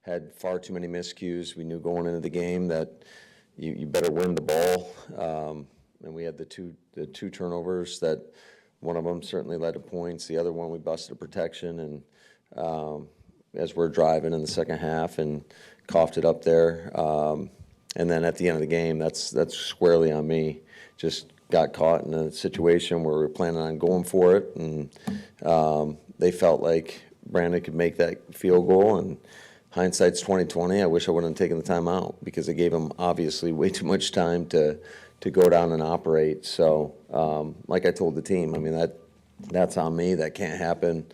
had far too many miscues. We knew going into the game that you better win the ball. And we had the two turnovers that one of them certainly led to points. The other one we busted a protection, and as we're driving in the second half and coughed it up there. And then at the end of the game, that's squarely on me. Just got caught in a situation where we were planning on going for it, and they felt like Brandon could make that field goal. And hindsight's 20/20. I wish I wouldn't have taken the timeout because it gave him obviously way too much time to go down and operate. So, like I told the team, I mean that's on me. That can't happen.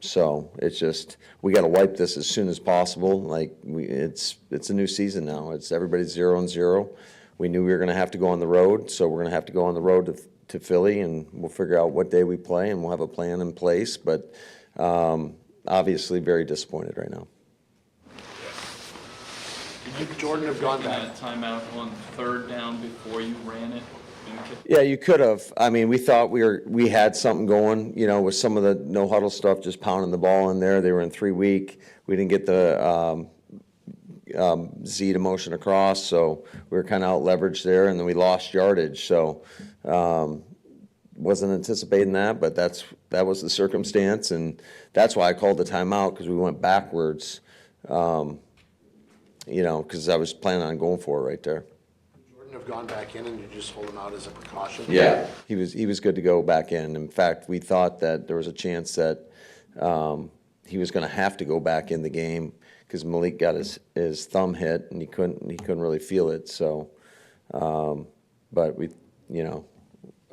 So it's just we got to wipe this as soon as possible. Like it's a new season now. It's everybody's 0-0. We knew we were going to have to go on the road, so we're going to have to go on the road to Philly, and we'll figure out what day we play, and we'll have a plan in place. But obviously, very disappointed right now. Did you, Jordan, have gone back? Timeout on third down before you ran it? Yeah, you could have. I mean, we thought we had something going, with some of the no huddle stuff, just pounding the ball in there. They were in 3 week. We didn't get the Z to motion across, so we were kind of out leveraged there, and then we lost yardage. So wasn't anticipating that, but that was the circumstance, and that's why I called the timeout, because we went backwards. Because I was planning on going for it right there. Jordan have gone back in, and you just hold him out as a precaution? Yeah, he was good to go back in. In fact, we thought that there was a chance that he was going to have to go back in the game because Malik got his thumb hit and he couldn't really feel it. So, but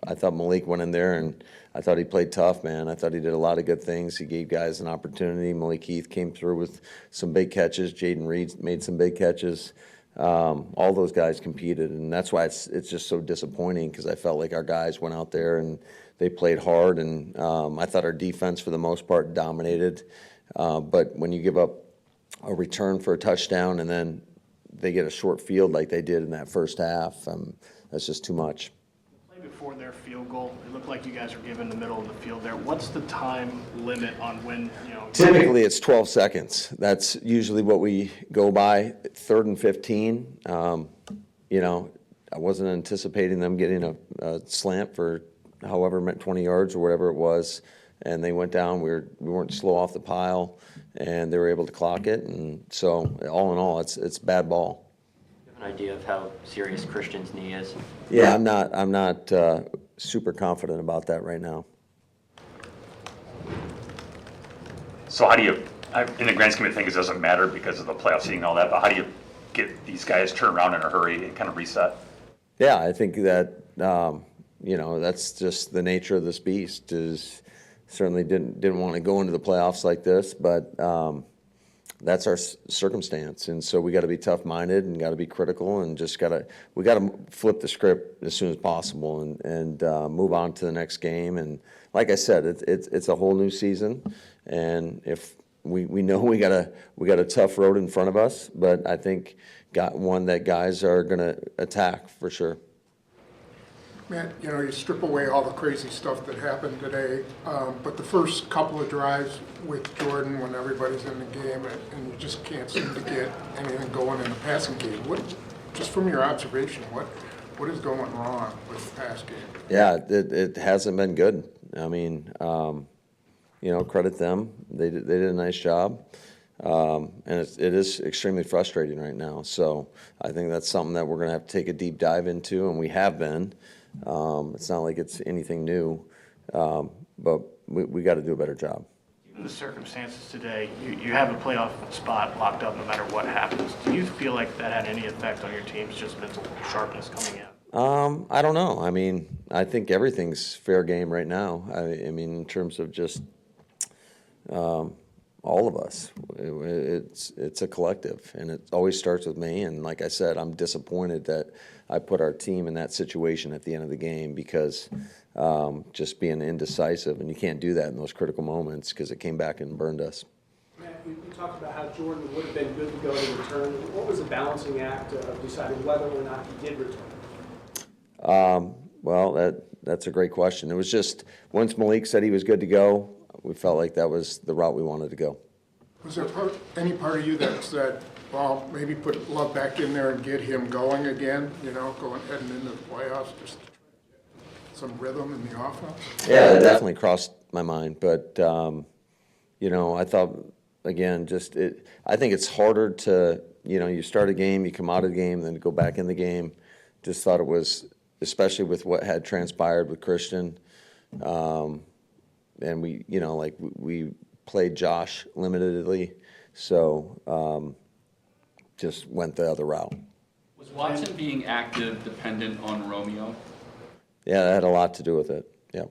I thought Malik went in there, and I thought he played tough, man. I thought he did a lot of good things. He gave guys an opportunity. Malik Heath came through with some big catches. Jaden Reed made some big catches. All those guys competed, and that's why it's just so disappointing, because I felt like our guys went out there and they played hard, and I thought our defense for the most part dominated. But when you give up a return for a touchdown and then they get a short field like they did in that first half, that's just too much. Before their field goal, it looked like you guys were given the middle of the field there. What's the time limit on when, Typically, it's 12 seconds. That's usually what we go by. 3rd and 15. I wasn't anticipating them getting a slant for however 20 yards or whatever it was, and they went down. We weren't slow off the pile, and they were able to clock it. And so, all in all, it's bad ball. An idea of how serious Christian's knee is? Yeah, I'm not super confident about that right now. So how do you, in the grand scheme of things, it doesn't matter because of the playoff seeding and all that, but how do you get these guys turned around in a hurry and kind of reset? Yeah, I think that that's just the nature of this beast. Is certainly didn't want to go into the playoffs like this, but that's our circumstance, and so we got to be tough-minded and got to be critical, and we got to flip the script as soon as possible and move on to the next game. And like I said, it's a whole new season, and if we know we got a tough road in front of us, but I think got one that guys are going to attack for sure. Matt, you strip away all the crazy stuff that happened today, but the first couple of drives with Jordan when everybody's in the game and you just can't seem to get anything going in the passing game. Just from your observation, what is going wrong with the pass game? Yeah, it hasn't been good. I mean, credit them. They did a nice job. And it is extremely frustrating right now. So I think that's something that we're going to have to take a deep dive into, and we have been. It's not like it's anything new, but we got to do a better job. Given the circumstances today, you have a playoff spot locked up no matter what happens. Do you feel like that had any effect on your team's just mental sharpness coming out? I don't know. I mean, I think everything's fair game right now. I mean, in terms of just all of us, it's a collective, and it always starts with me. And like I said, I'm disappointed that I put our team in that situation at the end of the game because just being indecisive, and you can't do that in those critical moments because it came back and burned us. Matt, you talked about how Jordan would have been good to go to return. What was the balancing act of deciding whether or not he did return? Well, that's a great question. It was just once Malik said he was good to go, we felt like that was the route we wanted to go. Was there any part of you that said, well, maybe put Love back in there and get him going again, heading into the playoffs, just to try to get some rhythm in the offense? Yeah, it definitely crossed my mind, but, I thought, again, I think it's harder to, you start a game, you come out of the game, then go back in the game. Just thought it was, especially with what had transpired with Christian, and we played Josh limitedly, so just went the other route. Was Watson being active dependent on Romeo? Yeah, that had a lot to do with it, yeah.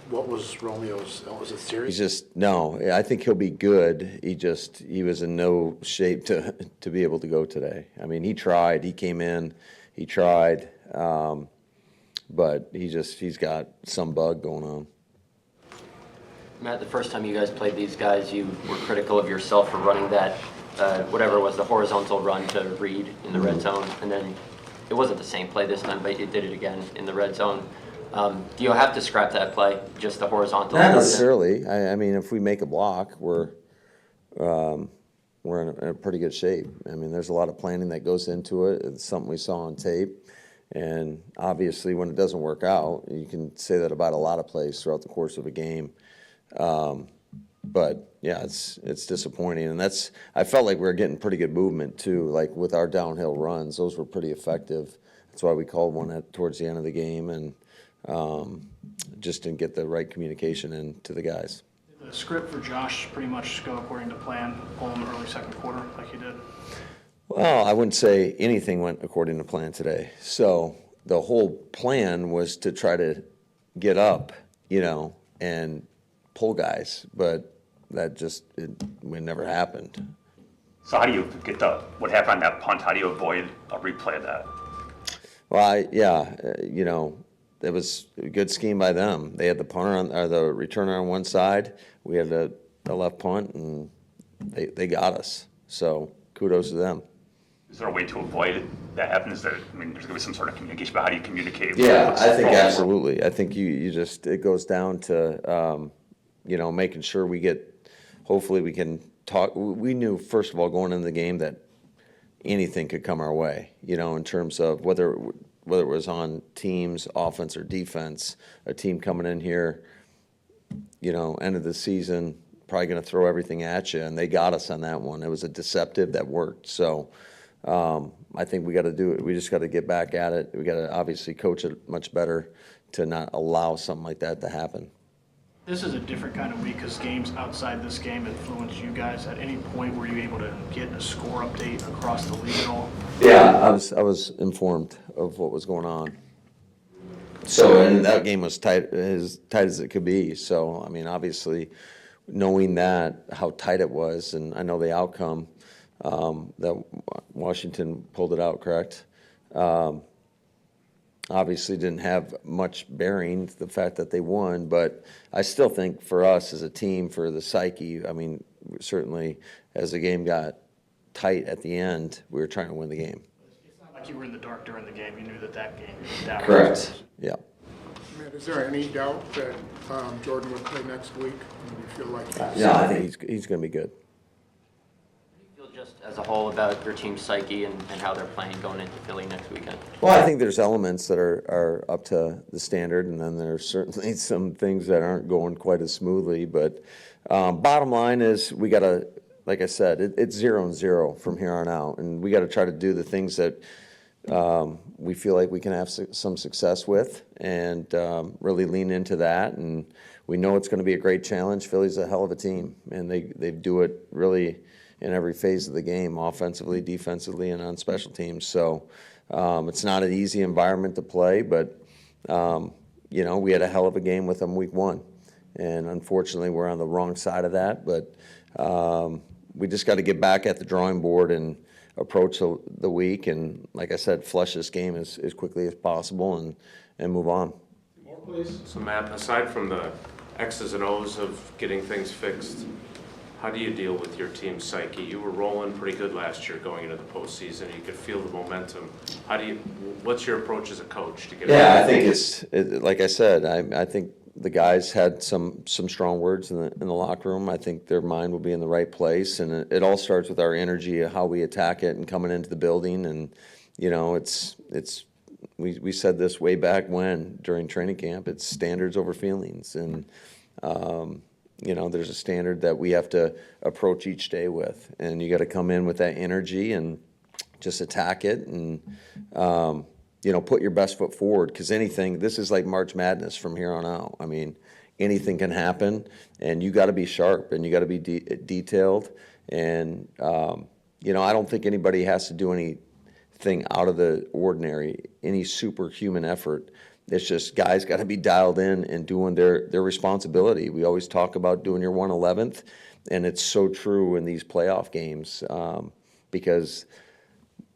What was Romeo's, was it serious? No, I think he'll be good. He was in no shape to be able to go today. I mean, he tried, he came in, he tried, but he's got some bug going on. Matt, the first time you guys played these guys, you were critical of yourself for running that, whatever it was, the horizontal run to Reed in the red zone, and then it wasn't the same play this time, but you did it again in the red zone. Do you have to scrap that play, just the horizontal? Not necessarily. I mean, if we make a block, we're in a pretty good shape. I mean, there's a lot of planning that goes into it. It's something we saw on tape. And obviously, when it doesn't work out, you can say that about a lot of plays throughout the course of a game. But yeah, it's disappointing. And I felt like we were getting pretty good movement too, like with our downhill runs. Those were pretty effective. That's why we called one towards the end of the game, and just didn't get the right communication into the guys. Did the script for Josh pretty much go according to plan, pull him early second quarter like you did? Well, I wouldn't say anything went according to plan today. So the whole plan was to try to get up, and pull guys, but that it never happened. So how do you get what happened on that punt? How do you avoid a replay of that? Well, it was a good scheme by them. They had the the returner on one side. We had the left punt, and they got us. So kudos to them. Is there a way to avoid that happening? There's going to be some sort of communication, but how do you communicate? Yeah, I think absolutely. I think it goes down to, making sure hopefully we can talk. We knew, first of all, going into the game that anything could come our way, in terms of whether it was on teams, offense or defense, a team coming in here, end of the season, probably going to throw everything at you, and they got us on that one. It was a deceptive that worked. So I think we got to do it. We just got to get back at it. We got to obviously coach it much better to not allow something like that to happen. This is a different kind of week because games outside this game influence you guys. At any point, were you able to get a score update across the league at all? Yeah, I was informed of what was going on. So, and that game was as tight as it could be. So, I mean, obviously, knowing that, how tight it was, and I know the outcome, that Washington pulled it out, correct? Obviously didn't have much bearing, the fact that they won, but I still think for us as a team, for the psyche, I mean, certainly as the game got tight at the end, we were trying to win the game. It's not like you were in the dark during the game. You knew that game was down. Correct. Yeah. Matt, is there any doubt that Jordan would play next week? Do you feel like Yeah, I think he's going to be good. Just as a whole about your team's psyche and how they're playing going into Philly next weekend? Well, I think there's elements that are up to the standard, and then there's certainly some things that aren't going quite as smoothly. But bottom line is we got to, like I said, it's 0-0 from here on out, and we got to try to do the things that we feel like we can have some success with, and really lean into that. And we know it's going to be a great challenge. Philly's a hell of a team, and they do it really in every phase of the game, offensively, defensively, and on special teams. So it's not an easy environment to play, but, we had a hell of a game with them week one. And unfortunately, we're on the wrong side of that. But we just got to get back at the drawing board and approach the week. And like I said, flush this game as quickly as possible and move on. More, please. So Matt, aside from the X's and O's of getting things fixed, how do you deal with your team's psyche? You were rolling pretty good last year going into the postseason. You could feel the momentum. What's your approach as a coach to get? Yeah, I think like I said, I think The guys had some strong words in the locker room. I think their mind will be in the right place, and it all starts with our energy, how we attack it, and coming into the building. And you know, we said this way back when during training camp. It's standards over feelings, and you know, there's a standard that we have to approach each day with, and you got to come in with that energy and just attack it, and you know, put your best foot forward, because this is like March Madness from here on out. I mean, anything can happen, and you got to be sharp, and you got to be detailed, and you know, I don't think anybody has to do anything out of the ordinary, any superhuman effort. It's just guys got to be dialed in and doing their responsibility. We always talk about doing your 1/11th, and it's so true in these playoff games, because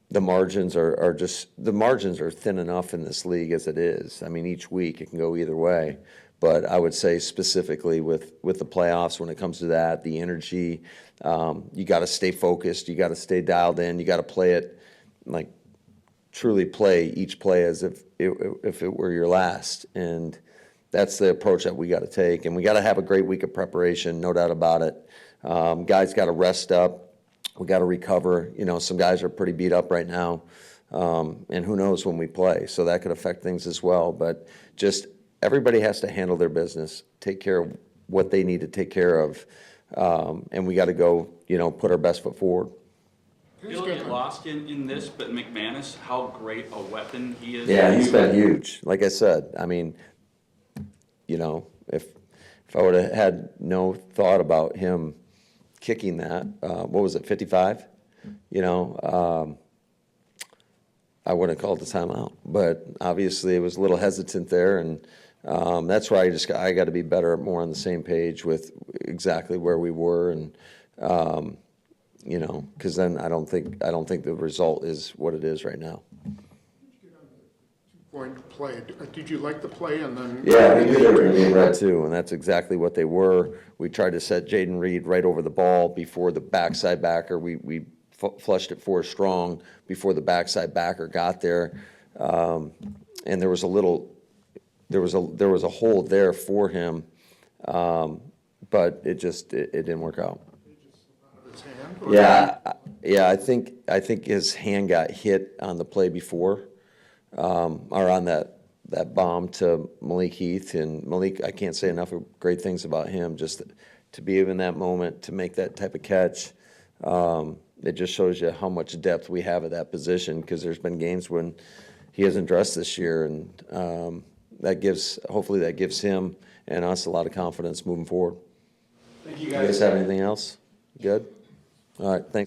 the margins are thin enough in this league as it is. I mean, each week it can go either way. But I would say specifically with the playoffs, when it comes to that, the energy, you got to stay focused, you got to stay dialed in, you got to play it like truly play each play as if it were your last. And that's the approach that we got to take. And we got to have a great week of preparation, no doubt about it. Guys got to rest up. We got to recover. You know, some guys are pretty beat up right now. And who knows when we play. So that could affect things as well. But just everybody has to handle their business, take care of what they need to take care of. And we got to go, you know, put our best foot forward. You'll get lost in this, but McManus, how great a weapon he is. Yeah, he's been huge. Like I said, I mean, you know, if I would have had no thought about him kicking that, what was it, 55? You know, I wouldn't have called the timeout. But obviously, it was a little hesitant there, and that's why I got to be better, more on the same page with exactly where we were, and you know, because then I don't think the result is what it is right now. Going to play, did you like the play? And then Yeah, we knew they were going to be red too, and that's exactly what they were. We tried to set Jaden Reed right over the ball before the backside backer. We flushed it for strong before the backside backer got there, and there was a hole there for him, but it didn't work out. his hand? Or Yeah. I think his hand got hit on the play before, or on that bomb to Malik Heath. And Malik, I can't say enough of great things about him. Just to be in that moment, to make that type of catch, it just shows you how much depth we have at that position. Because there's been games when he hasn't dressed this year, and hopefully that gives him and us a lot of confidence moving forward. Thank you, You guys have anything else? Good? All right, thanks.